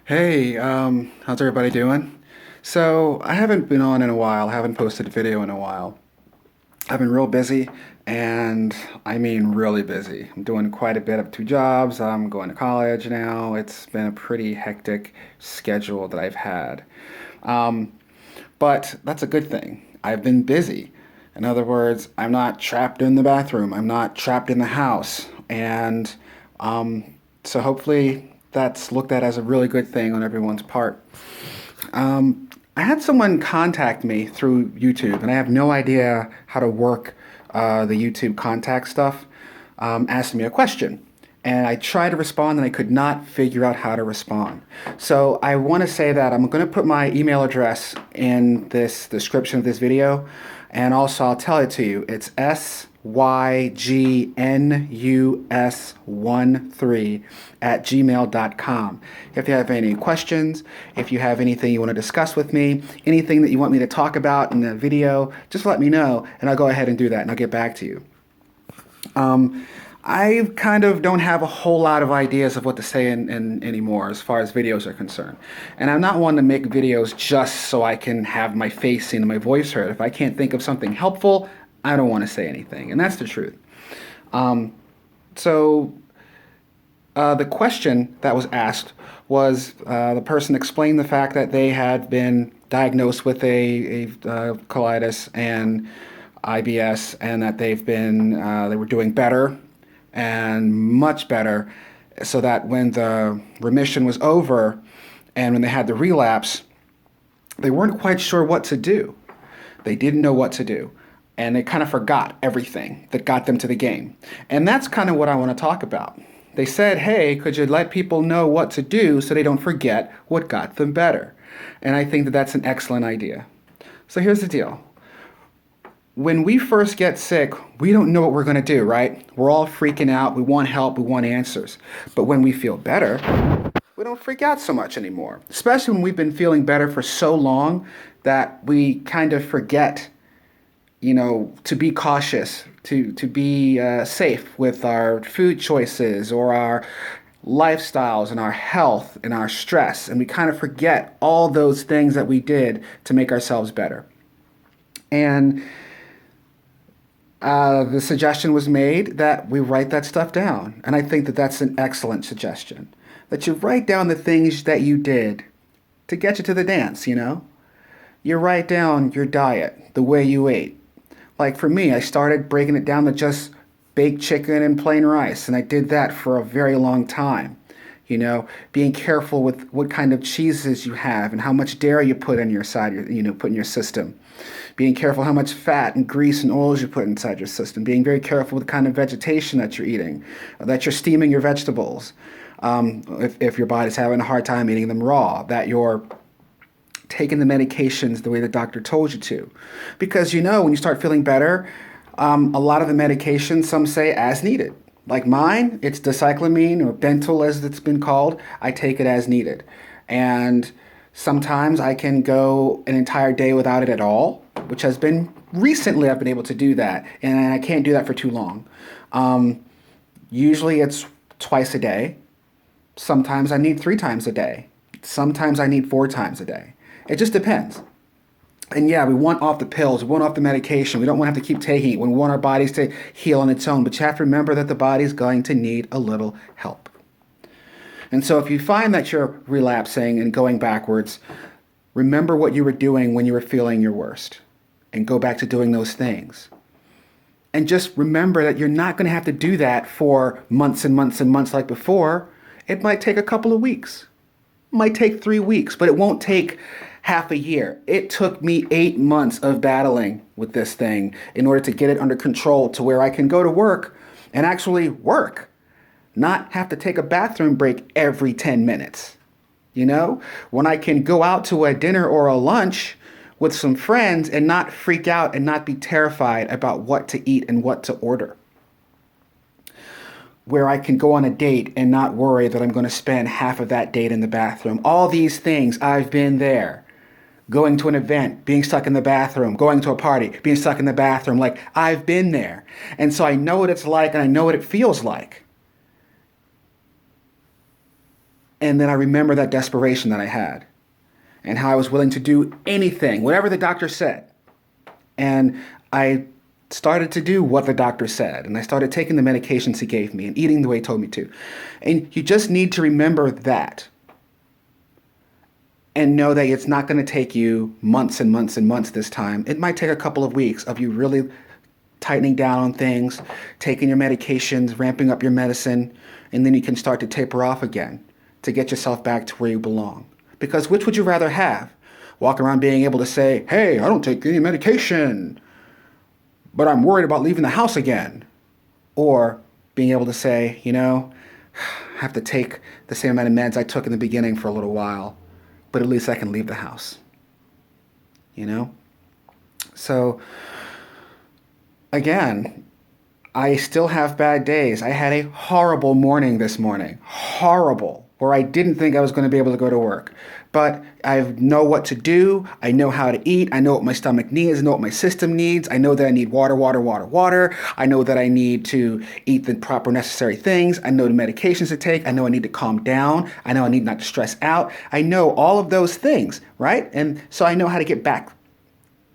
Hey, how's everybody doing? So, I haven't been on in a while, I haven't posted a video in a while. I've been real busy, and I mean really busy. I'm doing quite a bit of two jobs. I'm going to college now. It's been a pretty hectic schedule that I've had. Um, but that's a good thing. I've been busy. In other words, I'm not trapped in the bathroom. I'm not trapped in the house. And so hopefully that's looked at as a really good thing on everyone's part. I had someone contact me through YouTube, and I have no idea how to work the YouTube contact stuff, asking me a question. And I tried to respond, and I could not figure out how to respond. So I want to say that I'm going to put my email address in this description of this video, and also I'll tell it to you. It's sygnus13 at gmail.com. If you have any questions, if you have anything you want to discuss with me, anything that you want me to talk about in the video, just let me know, and I'll go ahead and do that, and I'll get back to you. I kind of don't have a whole lot of ideas of what to say in anymore as far as videos are concerned. And I'm not one to make videos just so I can have my face seen and my voice heard. If I can't think of something helpful, I don't want to say anything. And that's the truth. Um, so the question that was asked was the person explained the fact that they had been diagnosed with a colitis and IBS, and that they were doing better and much better, so that when the remission was over and when they had the relapse, they weren't quite sure what to do. They didn't know what to do. And they kind of forgot everything that got them to the game. And that's kind of what I want to talk about. They said, hey, could you let people know what to do so they don't forget what got them better? And I think that that's an excellent idea. So here's the deal. When we first get sick, we don't know what we're going to do, right? We're all freaking out. We want help. We want answers. But when we feel better, we don't freak out so much anymore. Especially when we've been feeling better for so long that we kind of forget, to be cautious, to be safe with our food choices or our lifestyles and our health and our stress. And we kind of forget all those things that we did to make ourselves better. And the suggestion was made that we write that stuff down. And I think that that's an excellent suggestion. That you write down the things that you did to get you to the dance, You write down your diet, the way you ate. Like for me, I started breaking it down to just baked chicken and plain rice. And I did that for a very long time. Being careful with what kind of cheeses you have and how much dairy you put in your side, put in your system. Being careful how much fat and grease and oils you put inside your system. Being very careful with the kind of vegetation that you're eating, that you're steaming your vegetables. If your body's having a hard time eating them raw, that you're taking the medications the way the doctor told you to. Because when you start feeling better, a lot of the medications, some say as needed. Like mine, it's dicyclamine or Bentyl as it's been called. I take it as needed. And sometimes I can go an entire day without it at all, which has been recently I've been able to do that. And I can't do that for too long. Usually it's twice a day. Sometimes I need 3 times a day. Sometimes I need 4 times a day. It just depends. And yeah, we want off the pills, we want off the medication. We don't want to have to keep taking it. We want our bodies to heal on its own. But you have to remember that the body's going to need a little help. And so if you find that you're relapsing and going backwards, remember what you were doing when you were feeling your worst. And go back to doing those things. And just remember that you're not going to have to do that for months and months and months like before. It might take a couple of weeks. It might take 3 weeks, but it won't take half a year. It took me 8 months of battling with this thing in order to get it under control to where I can go to work and actually work, not have to take a bathroom break every 10 minutes. When I can go out to a dinner or a lunch with some friends and not freak out and not be terrified about what to eat and what to order. Where I can go on a date and not worry that I'm going to spend half of that date in the bathroom. All these things, I've been there. Going to an event, being stuck in the bathroom, going to a party, being stuck in the bathroom. Like, I've been there. And so I know what it's like and I know what it feels like. And then I remember that desperation that I had and how I was willing to do anything, whatever the doctor said. And I started to do what the doctor said. And I started taking the medications he gave me and eating the way he told me to. And you just need to remember that. And know that it's not going to take you months and months and months this time. It might take a couple of weeks of you really tightening down on things, taking your medications, ramping up your medicine, and then you can start to taper off again to get yourself back to where you belong. Because which would you rather have? Walk around being able to say, hey, I don't take any medication, but I'm worried about leaving the house again. Or being able to say, I have to take the same amount of meds I took in the beginning for a little while, but at least I can leave the house. So, again, I still have bad days. I had a horrible morning this morning. Horrible. Where I didn't think I was going to be able to go to work. But I know what to do. I know how to eat. I know what my stomach needs. I know what my system needs. I know that I need water, water, water, water. I know that I need to eat the proper necessary things. I know the medications to take. I know I need to calm down. I know I need not to stress out. I know all of those things, right? And so I know how to get back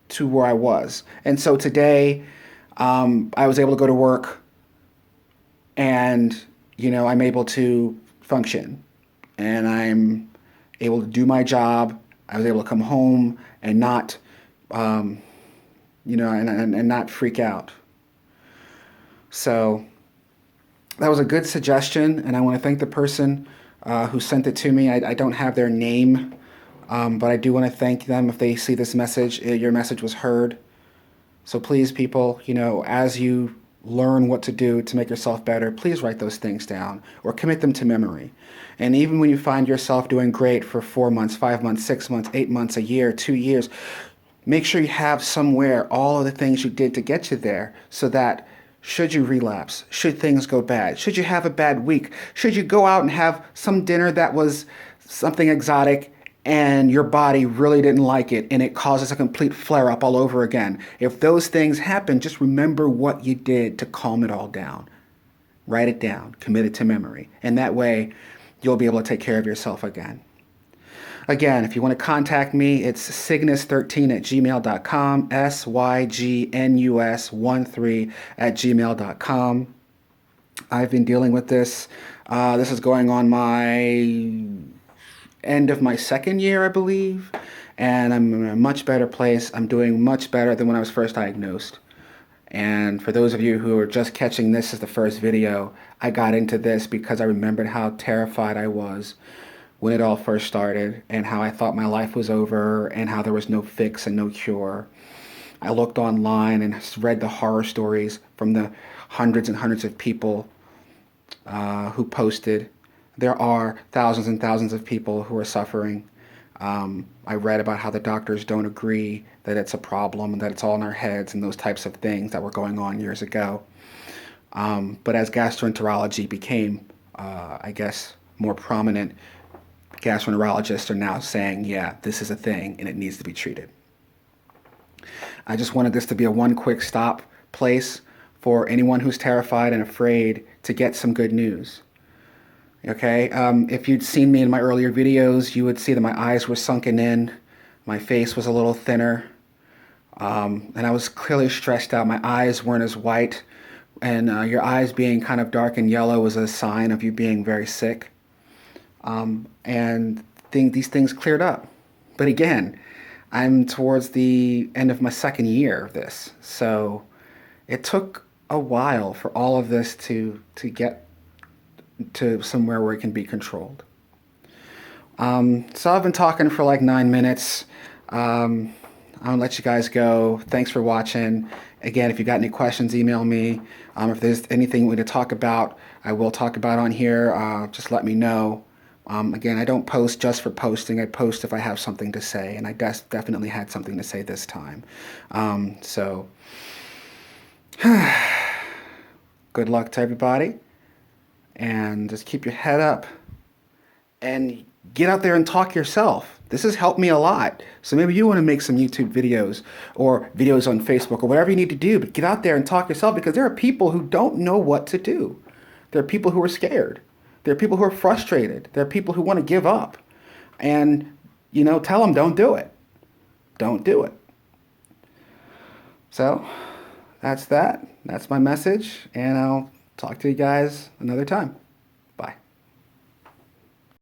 to where I was. And so today, I was able to go to work and, I'm able to function. And I'm able to do my job. I was able to come home and not, and not freak out. So that was a good suggestion, and I want to thank the person who sent it to me. I don't have their name, but I do want to thank them if they see this message. Your message was heard. So please, people, as you learn what to do to make yourself better, please write those things down or commit them to memory. And even when you find yourself doing great for 4 months, 5 months, 6 months, 8 months, a year, 2 years, make sure you have somewhere all of the things you did to get you there so that should you relapse, should things go bad, should you have a bad week, should you go out and have some dinner that was something exotic and your body really didn't like it and it causes a complete flare-up all over again. If those things happen, just remember what you did to calm it all down. Write it down, commit it to memory. And that way, you'll be able to take care of yourself again. Again, if you want to contact me, it's cygnus13@gmail.com, sygnus13@gmail.com. I've been dealing with this. This is going on my end of my second year, I believe, and I'm in a much better place. I'm doing much better than when I was first diagnosed. And for those of you who are just catching this as the first video, I got into this because I remembered how terrified I was when it all first started and how I thought my life was over and how there was no fix and no cure. I looked online and read the horror stories from the hundreds and hundreds of people who posted. There are thousands and thousands of people who are suffering. I read about how the doctors don't agree that it's a problem and that it's all in our heads and those types of things that were going on years ago. But as gastroenterology became, more prominent, gastroenterologists are now saying, yeah, this is a thing and it needs to be treated. I just wanted this to be a one quick stop place for anyone who's terrified and afraid to get some good news. Okay, if you'd seen me in my earlier videos, you would see that my eyes were sunken in, my face was a little thinner, and I was clearly stressed out. My eyes weren't as white, and your eyes being kind of dark and yellow was a sign of you being very sick. And these things cleared up. But again, I'm towards the end of my second year of this, so it took a while for all of this to get to somewhere where it can be controlled. So I've been talking for like 9 minutes. I'll let you guys go. Thanks for watching. Again, if you got any questions, email me. If there's anything we need to talk about, I will talk about on here. Just let me know. Again, I don't post just for posting. I post if I have something to say, and I definitely had something to say this time. So good luck to everybody. And just keep your head up and get out there and talk yourself. This has helped me a lot. So maybe you want to make some YouTube videos or videos on Facebook or whatever you need to do, but get out there and talk yourself because there are people who don't know what to do. There are people who are scared. There are people who are frustrated. There are people who want to give up. And, tell them don't do it. Don't do it. So that's that. That's my message. And I'll talk to you guys another time.